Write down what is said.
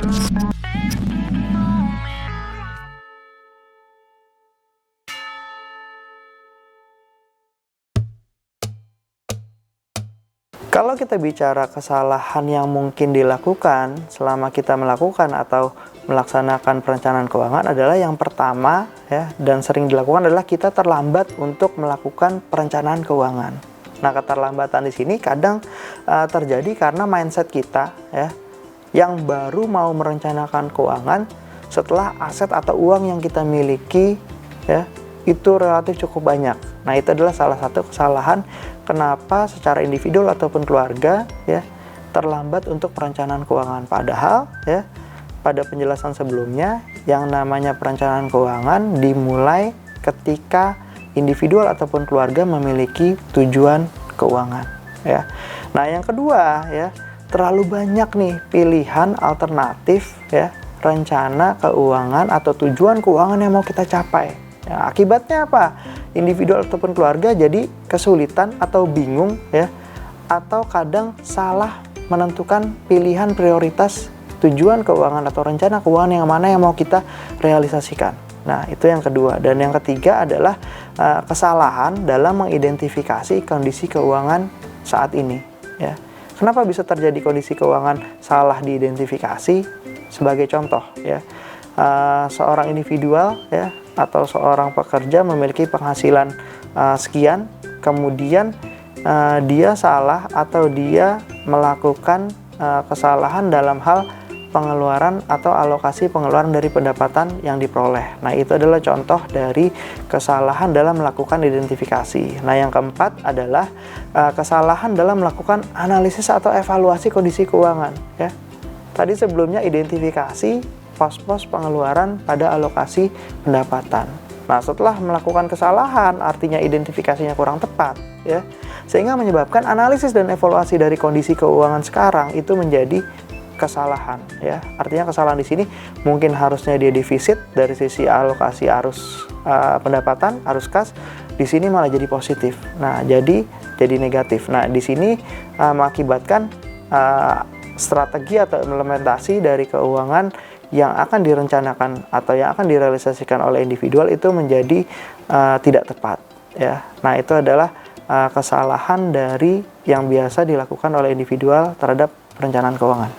Kalau kita bicara kesalahan yang mungkin dilakukan selama kita melakukan atau melaksanakan perencanaan keuangan adalah yang pertama ya, dan sering dilakukan adalah kita terlambat untuk melakukan perencanaan keuangan. Nah, keterlambatan di sini kadang terjadi karena mindset kita ya, yang baru mau merencanakan keuangan setelah aset atau uang yang kita miliki ya, itu relatif cukup banyak. Nah, itu adalah salah satu kesalahan kenapa secara individual ataupun keluarga ya terlambat untuk perencanaan keuangan. Padahal ya pada penjelasan sebelumnya yang namanya perencanaan keuangan dimulai ketika individual ataupun keluarga memiliki tujuan keuangan ya. Nah, yang kedua ya, terlalu banyak nih pilihan alternatif ya rencana keuangan atau tujuan keuangan yang mau kita capai. Ya, akibatnya apa? Individual ataupun keluarga jadi kesulitan atau bingung ya, atau kadang salah menentukan pilihan prioritas tujuan keuangan atau rencana keuangan yang mana yang mau kita realisasikan. Nah, itu yang kedua. Dan yang ketiga adalah kesalahan dalam mengidentifikasi kondisi keuangan saat ini ya. Kenapa bisa terjadi kondisi keuangan salah diidentifikasi? Sebagai contoh ya, seorang individual ya atau seorang pekerja memiliki penghasilan sekian, kemudian dia salah atau dia melakukan kesalahan dalam hal pengeluaran atau alokasi pengeluaran dari pendapatan yang diperoleh. Nah, itu adalah contoh dari kesalahan dalam melakukan identifikasi. Nah, yang keempat adalah kesalahan dalam melakukan analisis atau evaluasi kondisi keuangan ya. Tadi sebelumnya identifikasi pos-pos pengeluaran pada alokasi pendapatan. Nah, setelah melakukan kesalahan, artinya identifikasinya kurang tepat, ya, sehingga menyebabkan analisis dan evaluasi dari kondisi keuangan sekarang itu menjadi kesalahan, ya. Artinya kesalahan di sini mungkin harusnya dia defisit dari sisi alokasi arus pendapatan, arus kas, di sini malah jadi positif. Nah, jadi negatif. Nah, di sini mengakibatkan strategi atau implementasi dari keuangan yang akan direncanakan atau yang akan direalisasikan oleh individual itu menjadi tidak tepat ya. Nah, itu adalah kesalahan dari yang biasa dilakukan oleh individual terhadap perencanaan keuangan.